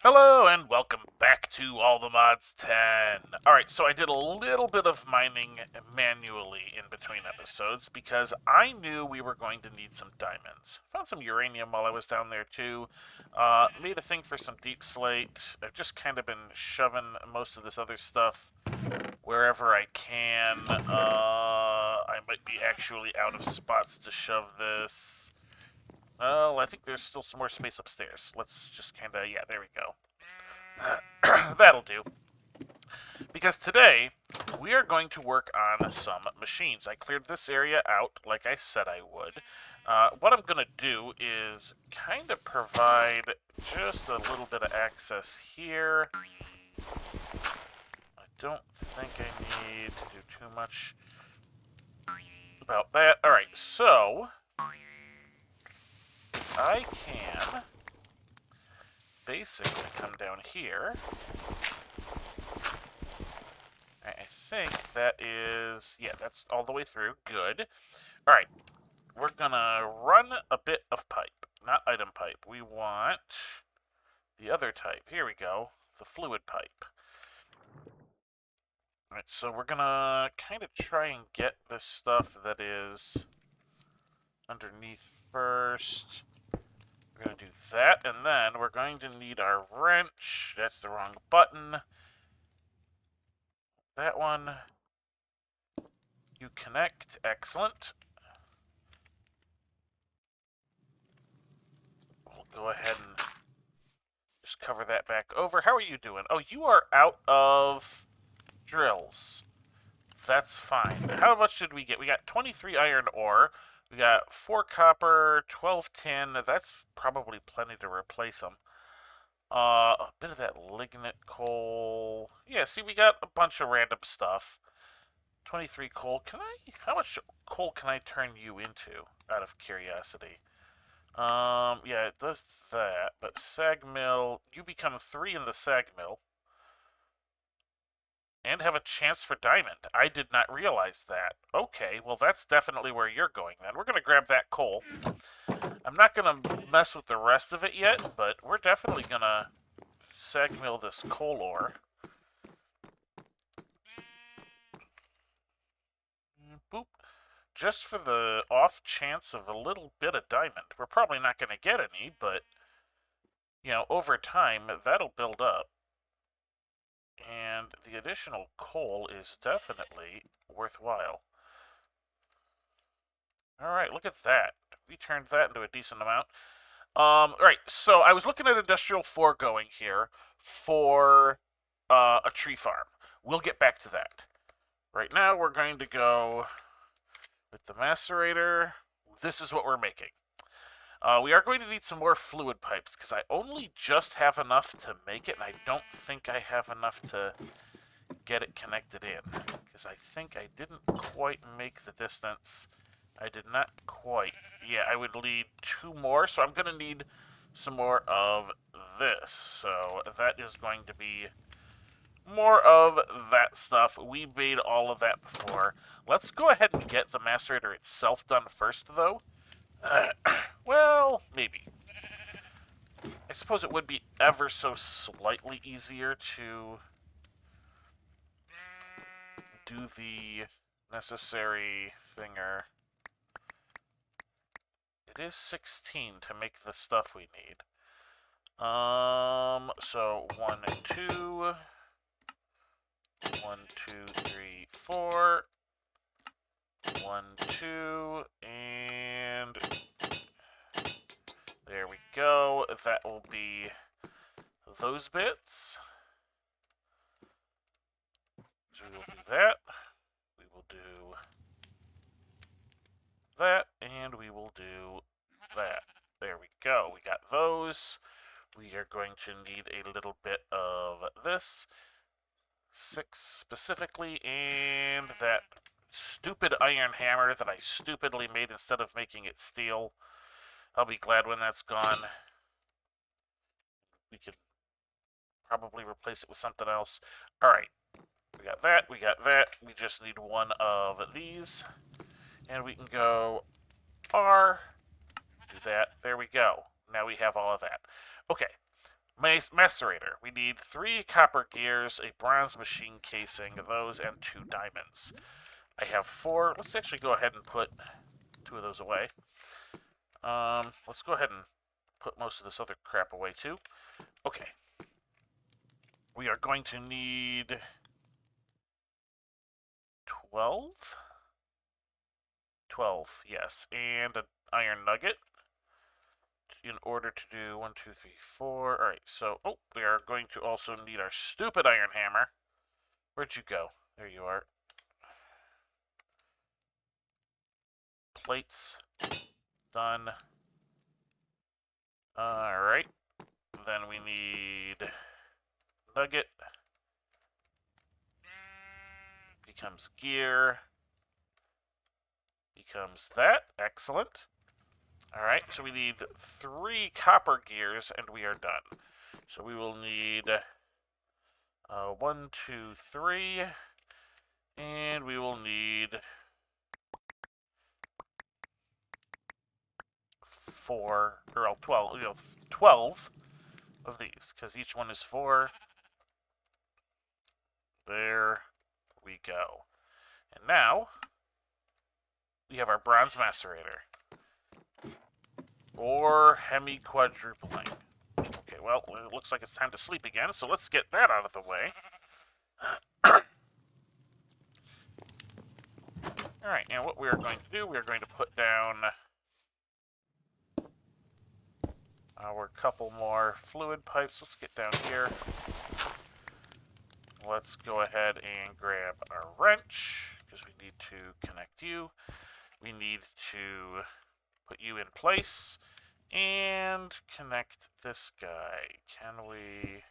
Hello and welcome back to All the Mods 10. Alright, so I did a little bit of mining manually in between episodes because I knew we were going to need some diamonds. Found some uranium while I was down there too. Made a thing for some deep slate. I've just kind of been shoving most of this other stuff wherever I can. I might be actually out of spots to shove this. Well, I think there's still some more space upstairs. Let's just kind of, yeah, there we go. That'll do. Because today, we are going to work on some machines. I cleared this area out like I said I would. What I'm going to do is kind of provide just a little bit of access here. I don't think I need to do too much about that. Alright, so I can basically come down here. I think that is, yeah, that's all the way through. Good. All right, we're gonna run a bit of pipe, not item pipe. We want the other type. Here we go, the fluid pipe. All right, so we're gonna kind of try and get this stuff that is underneath first. We're gonna do that, and then we're going to need our wrench. That's the wrong button. That one. You connect. Excellent. We'll go ahead and just cover that back over. How are you doing? Oh, you are out of drills. That's fine. How much did we get? We got 23 iron ore. We got 4 copper, 12 tin. That's probably plenty to replace them. A bit of that lignite coal. Yeah, see, we got a bunch of random stuff. 23 coal. How much coal can I turn you into, out of curiosity? Yeah, it does that, but sag mill, you become 3 in the sag mill. And have a chance for diamond. I did not realize that. Okay, well that's definitely where you're going then. We're going to grab that coal. I'm not going to mess with the rest of it yet, but we're definitely going to sag mill this coal ore. Boop. Just for the off chance of a little bit of diamond. We're probably not going to get any, but, you know, over time, that'll build up. And the additional coal is definitely worthwhile. Alright, look at that. We turned that into a decent amount. Alright, so I was looking at Industrial 4 going here for a tree farm. We'll get back to that. Right now, we're going to go with the macerator. This is what we're making. We are going to need some more fluid pipes, because I only just have enough to make it, and I don't think I have enough to get it connected in, because I think I didn't quite make the distance. I did not quite. Yeah, I would need 2 more, so I'm going to need some more of this. So that is going to be more of that stuff. We made all of that before. Let's go ahead and get the macerator itself done first, though. Well, maybe. I suppose it would be ever so slightly easier to do the necessary thinger. It is 16 to make the stuff we need. So 1, 2, 1, 2, 3, 4, 1, 2, and there we go. That will be those bits. So we will do that. We will do that, and we will do that. There we go. We got those. We are going to need a little bit of this. 6 specifically, and that stupid iron hammer that I stupidly made instead of making it steel. I'll be glad when that's gone. We could probably replace it with something else. Alright. We got that. We got that. We just need 1 of these. And we can go R. Do that. There we go. Now we have all of that. Okay. Macerator. We need 3 copper gears, a bronze machine casing, those, and 2 diamonds. I have 4. Let's actually go ahead and put 2 of those away. Let's go ahead and put most of this other crap away too. Okay. We are going to need 12? 12, yes. And an iron nugget in order to do 1, 2, 3, 4. Alright, so, we are going to also need our stupid iron hammer. Where'd you go? There you are. Plates. Done. Alright. Then we need nugget. Becomes gear. Becomes that. Excellent. Alright, so we need 3 copper gears, and we are done. So we will need 1, 2, 3, and we will need 4, or 12, 12 of these, because each one is 4. There we go. And now, we have our bronze macerator. Or hemi-quadrupling. Okay, well, it looks like it's time to sleep again, so let's get that out of the way. Alright, and what we are going to do, we are going to put down our couple more fluid pipes. Let's get down here. Let's go ahead and grab our wrench, because we need to connect you. We need to put you in place and connect this guy. Can we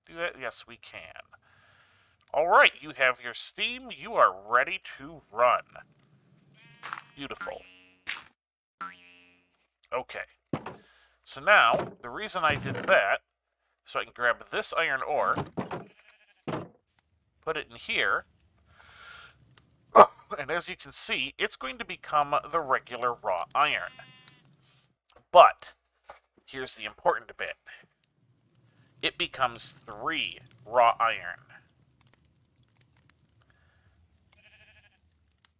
do that? Yes, we can. Alright, you have your steam. You are ready to run. Beautiful. Okay. So now, the reason I did that, so I can grab this iron ore, put it in here, and as you can see, it's going to become the regular raw iron. But, here's the important bit. It becomes 3 raw iron.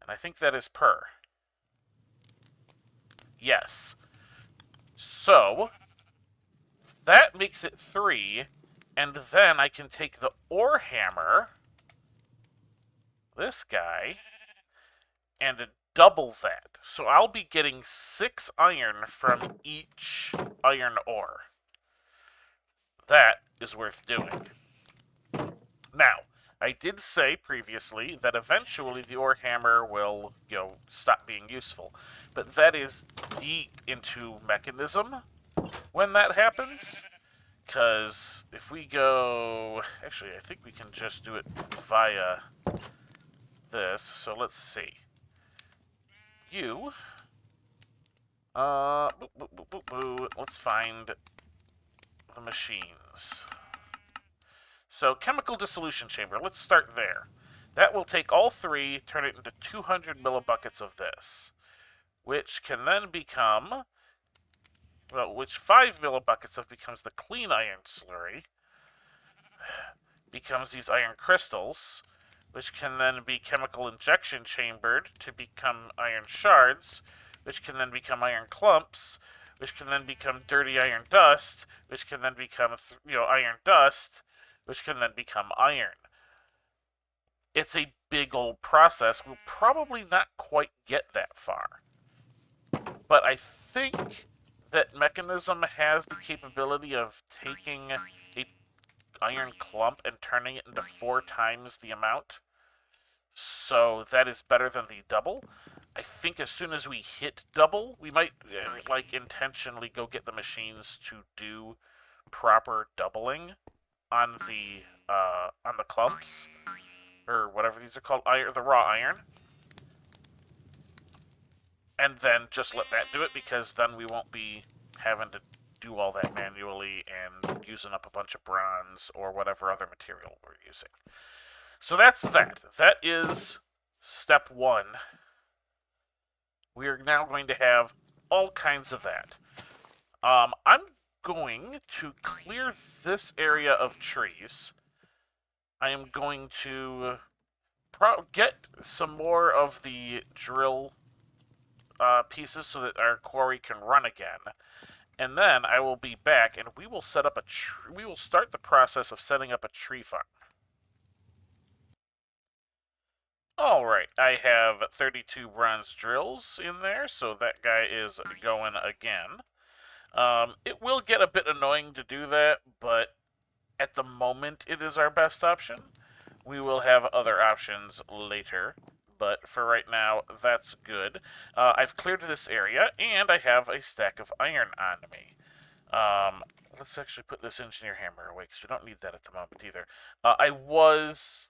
And I think that is per. Yes. So, that makes it 3, and then I can take the ore hammer, this guy, and double that. So I'll be getting 6 iron from each iron ore. That is worth doing. Now, I did say previously that eventually the ore hammer will, stop being useful. But that is deep into mechanism when that happens. Because if we go... Actually, I think we can just do it via this. So let's see. You... let's find the machines. So, chemical dissolution chamber. Let's start there. That will take all 3, turn it into 200 millibuckets of this, which can then become, which 5 millibuckets of becomes the clean iron slurry, becomes these iron crystals, which can then be chemical injection chambered to become iron shards, which can then become iron clumps, which can then become dirty iron dust, which can then become, iron dust, which can then become iron. It's a big old process. We'll probably not quite get that far. But I think that Mechanism has the capability of taking a iron clump and turning it into 4 times the amount. So that is better than the double. I think as soon as we hit double, we might, intentionally go get the machines to do proper doubling on the clumps, or whatever these are called, the raw iron, and then just let that do it, because then we won't be having to do all that manually and using up a bunch of bronze or whatever other material we're using. So that's that. That is step 1. We are now going to have all kinds of that. I'm going to clear this area of trees. I am going to get some more of the drill pieces so that our quarry can run again. And then I will be back, and we will set up we will start the process of setting up a tree farm. All right, I have 32 bronze drills in there, so that guy is going again. It will get a bit annoying to do that, but at the moment it is our best option. We will have other options later, but for right now, that's good. I've cleared this area, and I have a stack of iron on me. Let's actually put this engineer hammer away, because we don't need that at the moment either. I was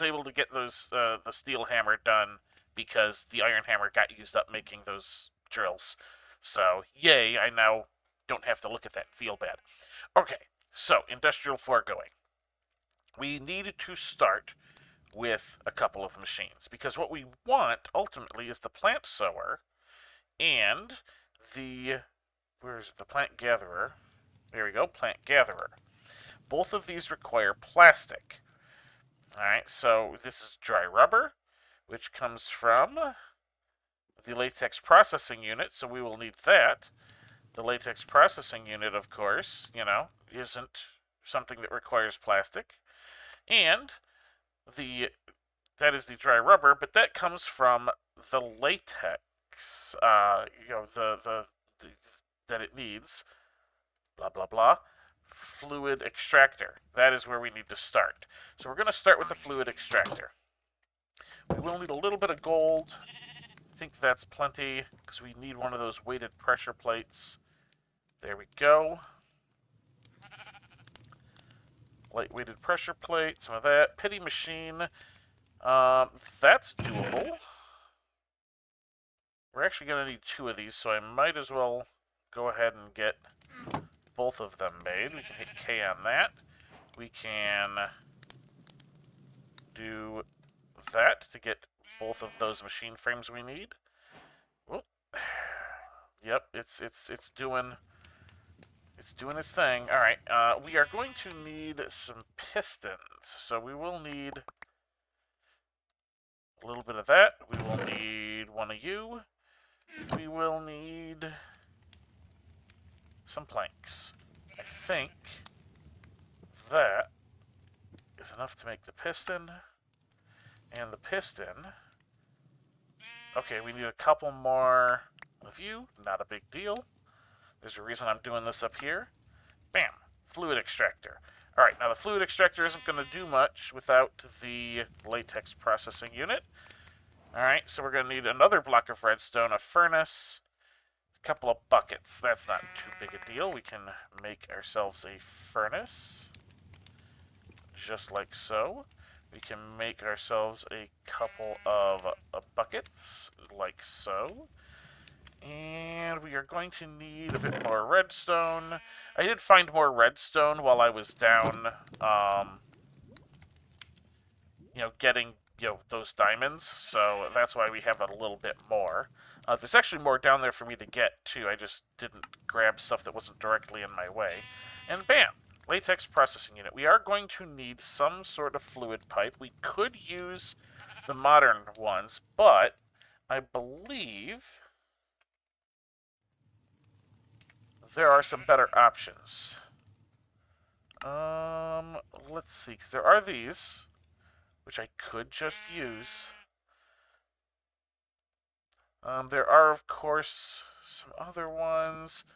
able to get those the steel hammer done because the iron hammer got used up making those drills. So, yay, I now don't have to look at that and feel bad. Okay, so, industrial foregoing. We need to start with a couple of machines, because what we want, ultimately, is the plant sower and the... where's the plant gatherer? There we go, plant gatherer. Both of these require plastic. Alright, so this is dry rubber, which comes from the latex processing unit, so we will need that. The latex processing unit, of course, isn't something that requires plastic. And that is the dry rubber, but that comes from the latex, that it needs, blah, blah, blah, fluid extractor. That is where we need to start. So we're going to start with the fluid extractor. We will need a little bit of gold. I think that's plenty, because we need one of those weighted pressure plates. There we go. Light-weighted pressure plate, some of that. Pity machine. That's doable. We're actually going to need 2 of these, so I might as well go ahead and get both of them made. We can hit K on that. We can do that to get both of those machine frames we need. Whoop. Yep, it's doing its thing. All right, we are going to need some pistons, so we will need a little bit of that. We will need one of you. We will need some planks. I think that is enough to make the piston. And the piston... Okay, we need a couple more of you. Not a big deal. There's a reason I'm doing this up here. Bam! Fluid extractor. Alright, now the fluid extractor isn't going to do much without the latex processing unit. Alright, so we're going to need another block of redstone, a furnace, a couple of buckets. That's not too big a deal. We can make ourselves a furnace, just like so. We can make ourselves a couple of buckets, like so. And we are going to need a bit more redstone. I did find more redstone while I was down, getting, those diamonds. So that's why we have a little bit more. There's actually more down there for me to get, too. I just didn't grab stuff that wasn't directly in my way. And bam! Latex processing unit. We are going to need some sort of fluid pipe. We could use the modern ones, but I believe there are some better options. Let's see, because there are these, which I could just use. There are, of course, some other ones.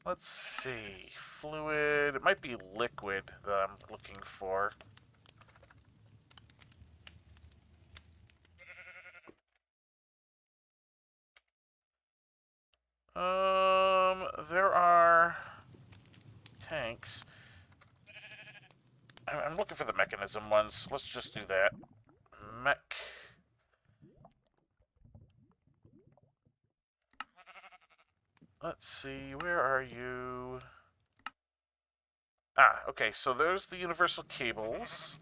Let's see. Fluid. It might be liquid that I'm looking for. There are tanks. I'm looking for the mechanism ones. Let's just do that. Mech. Let's see, where are you? Ah, okay, so there's the universal cables,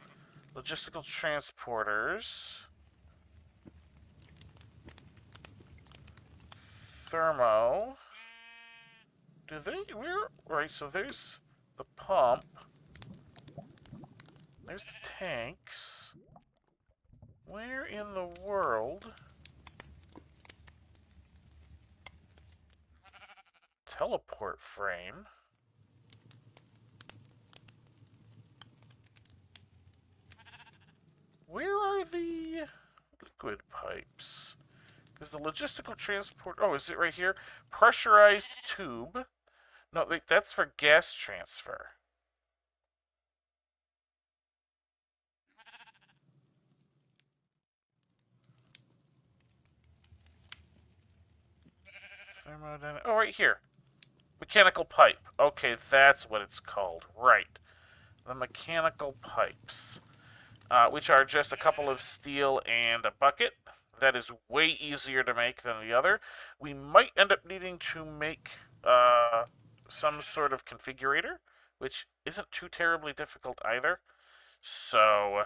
logistical transporters, thermo, Do they? Where? Right, so there's the pump. There's the tanks. Where in the world? Teleport frame. Where are the liquid pipes? Is the logistical transport... Oh, is it right here? Pressurized tube. No, wait, that's for gas transfer. Thermodynamic... Oh, right here. Mechanical pipe. Okay, that's what it's called. Right. The mechanical pipes. Which are just a couple of steel and a bucket. That is way easier to make than the other. We might end up needing to make some sort of configurator, which isn't too terribly difficult either. So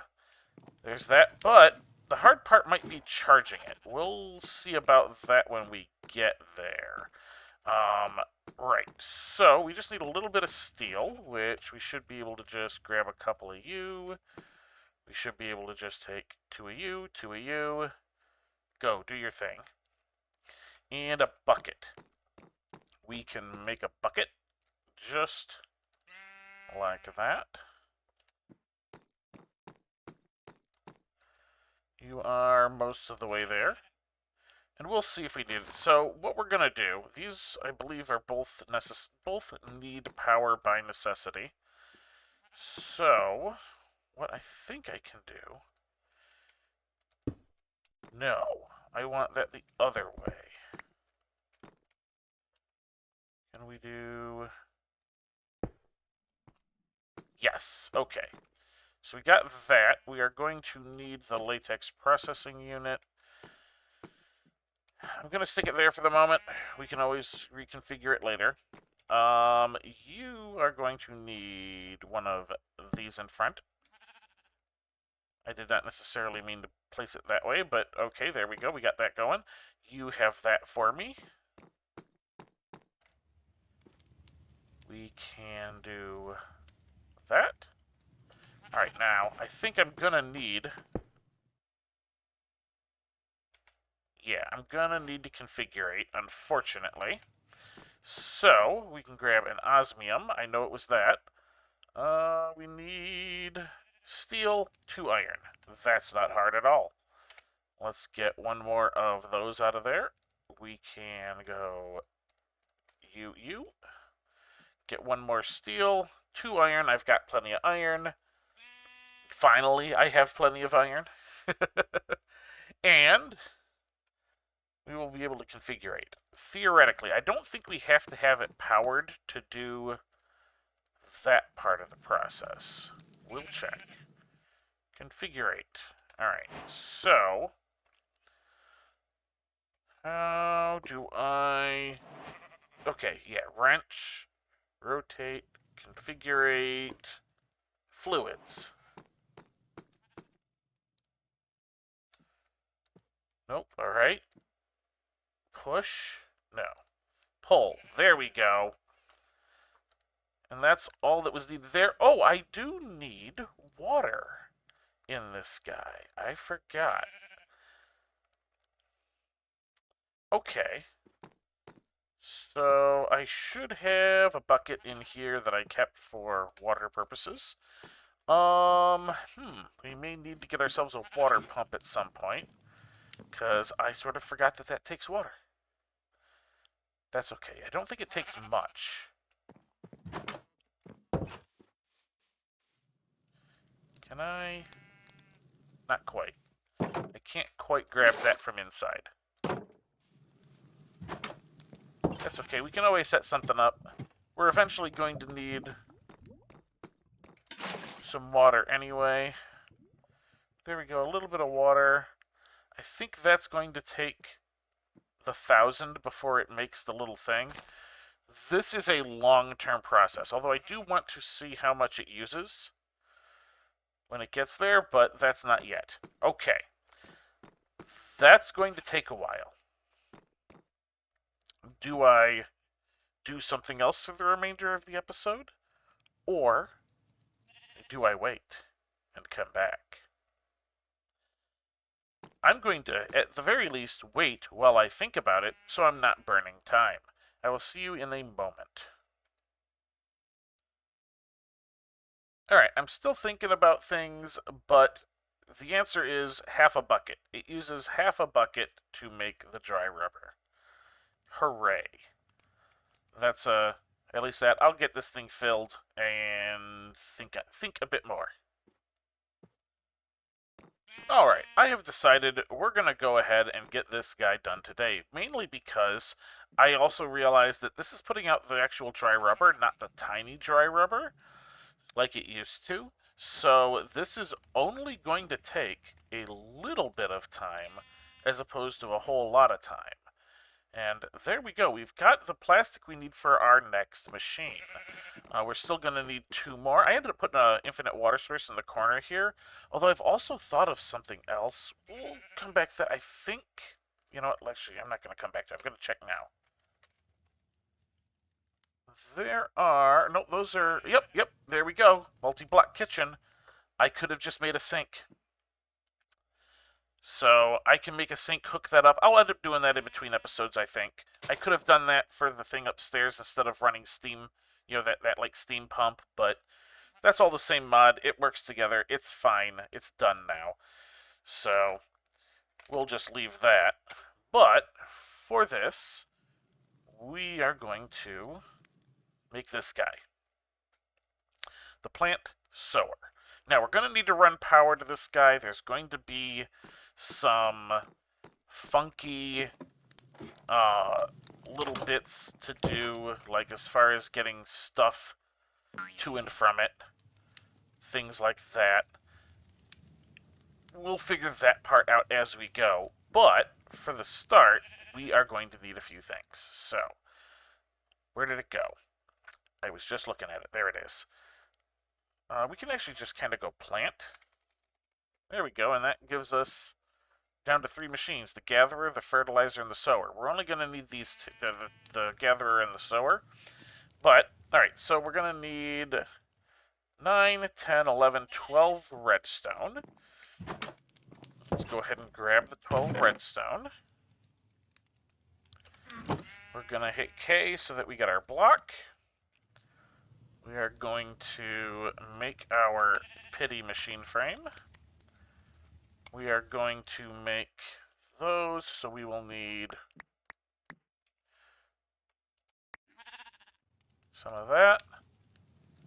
there's that. But the hard part might be charging it. We'll see about that when we get there. Right, so we just need a little bit of steel, which we should be able to just grab a couple of you. We should be able to just take two of you. Go, do your thing. And a bucket. We can make a bucket just like that. You are most of the way there. And we'll see if we need it. So what we're going to do, these I believe are both need power by necessity. So what I think I can do... No, I want that the other way. Can we do... Yes, okay. So we got that. We are going to need the latex processing unit. I'm going to stick it there for the moment. We can always reconfigure it later. You are going to need one of these in front. I did not necessarily mean to place it that way, but okay, there we go. We got that going. You have that for me. We can do that. Alright, now, I think I'm gonna need... Yeah, I'm gonna need to configurate, unfortunately. So, we can grab an osmium. I know it was that. We need steel, 2 iron. That's not hard at all. Let's get one more of those out of there. We can go you. Get one more steel, 2 iron. I've got plenty of iron. Finally, I have plenty of iron. And we will be able to configure it. Theoretically, I don't think we have to have it powered to do that part of the process. We'll check. Configurate. Alright, so... How do I... Okay, yeah, wrench, rotate, configurate, fluids. Nope, alright. Push, no. Pull, there we go. And that's all that was needed there. Oh, I do need water in this guy. I forgot. Okay. So I should have a bucket in here that I kept for water purposes. We may need to get ourselves a water pump at some point, because I sort of forgot that that takes water. That's okay. I don't think it takes much. Can I? Not quite. I can't quite grab that from inside. That's okay. We can always set something up. We're eventually going to need some water anyway. There we go. A little bit of water. I think that's going to take the 1,000 before it makes the little thing. This is a long-term process, although I do want to see how much it uses when it gets there, but that's not yet. Okay. That's going to take a while. Do do something else for the remainder of the episode? Or do I wait and come back? I'm going to, at the very least, wait while I think about it so I'm not burning time. I will see you in a moment. Alright, I'm still thinking about things, but the answer is half a bucket. It uses half a bucket to make the dry rubber. Hooray. That's at least that. I'll get this thing filled and think a bit more. Alright, I have decided we're going to go ahead and get this guy done today, mainly because I also realized that this is putting out the actual dry rubber, not the tiny dry rubber like it used to. So this is only going to take a little bit of time as opposed to a whole lot of time. And there we go. We've got the plastic we need for our next machine. We're still going to need 2 more. I ended up putting an infinite water source in the corner here. Although I've also thought of something else. We'll come back to that. I think... You know what? Actually, I'm not going to come back to it. I'm going to check now. There are... No, those are... Yep. There we go. Multi-block kitchen. I could have just made a sink. So I can make a sink, hook that up. I'll end up doing that in between episodes, I think. I could have done that for the thing upstairs instead of running steam, you know, that like steam pump, but that's all the same mod. It works together. It's fine. It's done now. So we'll just leave that. But for this, we are going to make this guy. The plant sower. Now, we're going to need to run power to this guy. There's going to be some funky little bits to do, like as far as getting stuff to and from it. Things like that. We'll figure that part out as we go. But, for the start, we are going to need a few things. So, where did it go? I was just looking at it. There it is. We can actually just kind of go plant. There we go, and that gives us down to 3 machines, the gatherer, the fertilizer, and the sower. We're only going to need these two, the gatherer and the sower. But, alright, so we're going to need 9, 10, 11, 12 redstone. Let's go ahead and grab the 12 redstone. We're going to hit K so that we get our block. We are going to make our pity machine frame. We are going to make those, so we will need some of that.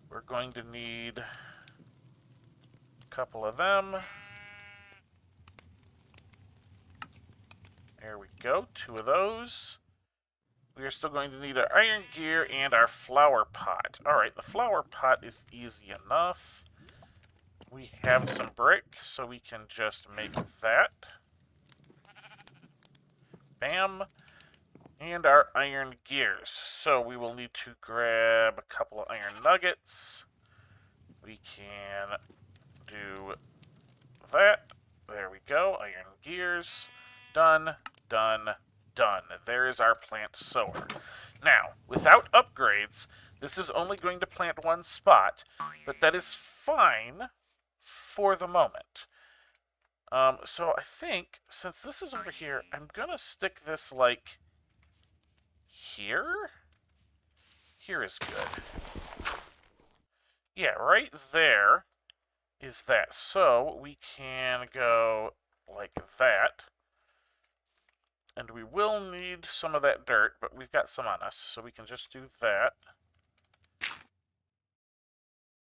We're going to need a couple of them. There we go, 2 of those. We are still going to need our iron gear and our flower pot. Alright, the flower pot is easy enough. We have some brick, so we can just make that. Bam. And our iron gears. So we will need to grab a couple of iron nuggets. We can do that. There we go. Iron gears. Done. There is our plant sower. Now, without upgrades, this is only going to plant 1 spot, but that is fine for the moment. So I think, since this is over here, I'm going to stick this, like, here? Here is good. Yeah, right there is that. So we can go like that. And we will need some of that dirt, but we've got some on us, so we can just do that.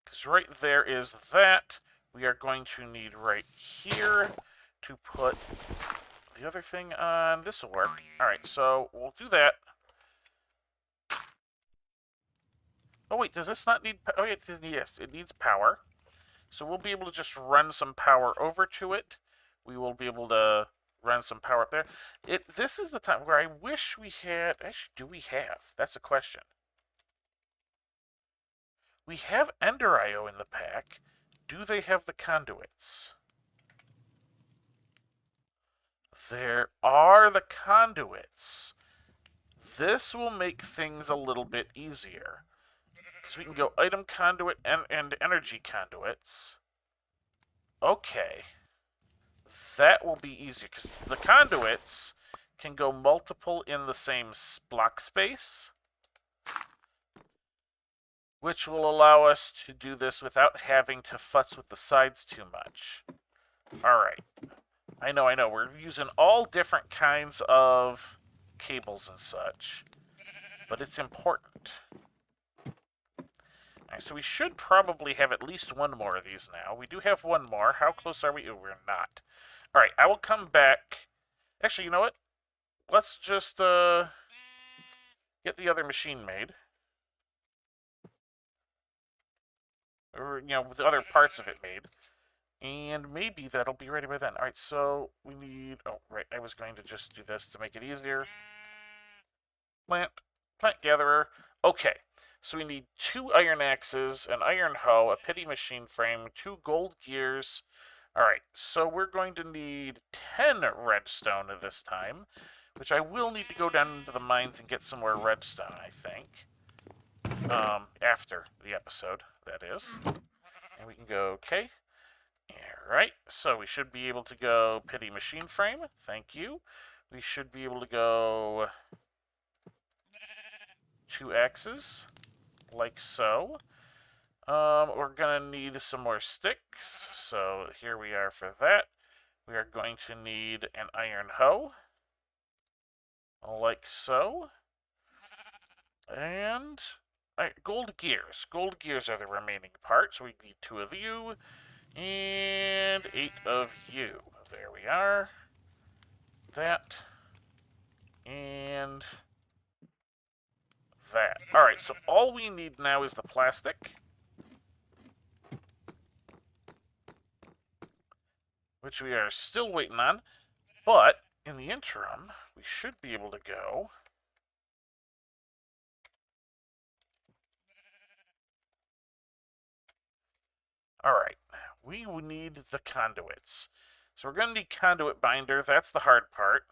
Because right there is that. We are going to need right here to put the other thing on. This will work. Alright, so we'll do that. Oh wait, does this not need... Oh yes, it needs power. So we'll be able to just run some power over to it. We will be able to run some power up there. This is the time where I wish we had... Actually, do we have? That's a question. We have Ender IO in the pack. Do they have the conduits? There are the conduits. this will make things a little bit easier. Because we can go item conduit and energy conduits. Okay. That will be easier, because the conduits can go multiple in the same block space, which will allow us to do this without having to futz with the sides too much. Alright. I know. We're using all different kinds of cables and such, but it's important. Alright, so we should probably have at least one more of these now. We do have one more. How close are we? Oh, we're not. Alright, I will come back. Actually, you know what? Let's just get the other machine made. Or, with the other parts of it made. And maybe that'll be ready by then. Alright, so we need... Oh, right, I was going to just do this to make it easier. Plant gatherer. Okay, so we need 2 iron axes, an iron hoe, a pity machine frame, 2 gold gears. Alright, so we're going to need 10 redstone at this time, which I will need to go down into the mines and get some more redstone, I think. After the episode, that is. And we can go, okay. Alright, so we should be able to go pity machine frame. Thank you. We should be able to go 2 axes, like so. We're going to need some more sticks, so here we are for that. We are going to need an iron hoe, like so. And gold gears. Gold gears are the remaining part, so we need 2 of you and 8 of you. There we are. That. And that. Alright, so all we need now is the plastic. Which we are still waiting on. But, in the interim, we should be able to go... Alright, we need the conduits. So we're going to need conduit binder. That's the hard part.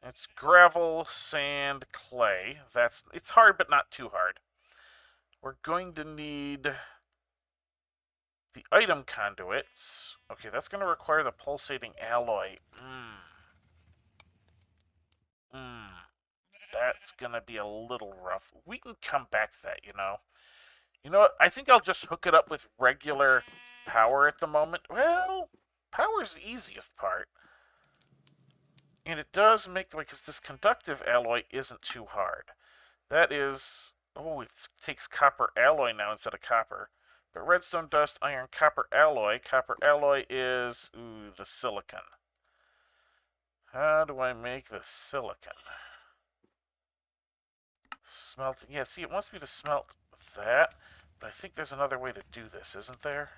It's gravel, sand, clay. It's hard, but not too hard. We're going to need the item conduits. Okay, that's going to require the pulsating alloy. That's going to be a little rough. We can come back to that, You know what? I think I'll just hook it up with regular power at the moment. Well, power's the easiest part. And it does make the way, because this conductive alloy isn't too hard. That is... Oh, it takes copper alloy now instead of copper. But redstone dust, iron, copper alloy. Copper alloy is... Ooh, the silicon. How do I make the silicon? Smelt... Yeah, see, it wants me to smelt that. But I think there's another way to do this, isn't there?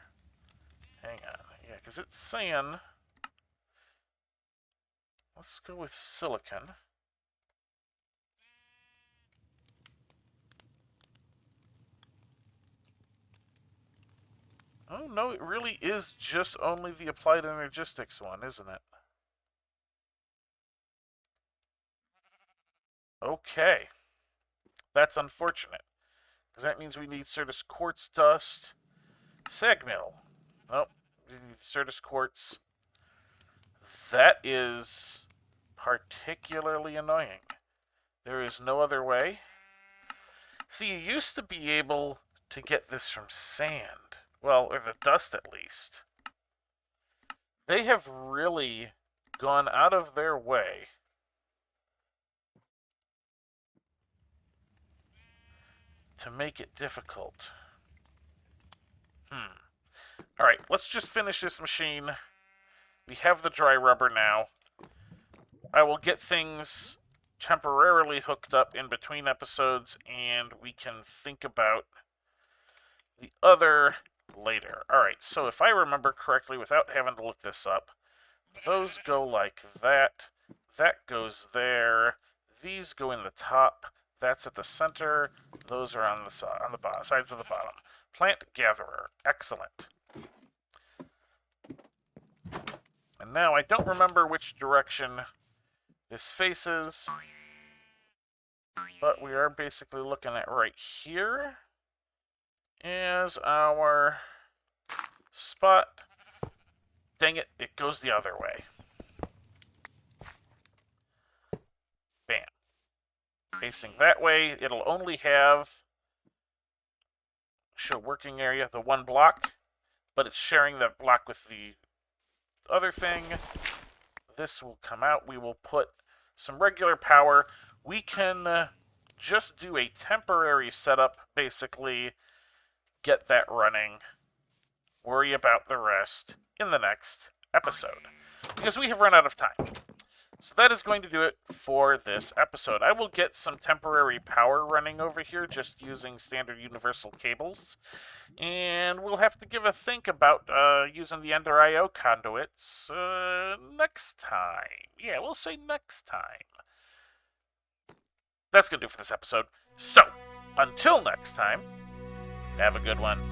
Hang on. Yeah, because it's saying... Let's go with silicon. Oh, no, it really is just only the applied energistics one, isn't it? Okay. That's unfortunate. Because that means we need Certus quartz dust. Sag mill. Nope. We need Certus quartz. That is particularly annoying. There is no other way. See, you used to be able to get this from sand. Well, or the dust at least. They have really gone out of their way to make it difficult. Alright, let's just finish this machine. We have the dry rubber now. I will get things temporarily hooked up in between episodes, and we can think about the other later. Alright, so if I remember correctly, without having to look this up, those go like that. That goes there. These go in the top. That's at the center. Those are on the sides of the bottom. Plant gatherer. Excellent. And now I don't remember which direction this faces. But we are basically looking at right here as our spot. Dang it, it goes the other way. Bam. Facing that way, it'll only have show working area, the one block, but it's sharing that block with the other thing. This will come out. We will put some regular power. We can just do a temporary setup, basically, get that running, worry about the rest in the next episode, because we have run out of time. So that is going to do it for this episode. I will get some temporary power running over here just using standard universal cables. And we'll have to give a think about using the Ender IO conduits next time. Yeah, we'll say next time. That's going to do it for this episode. So, until next time, have a good one.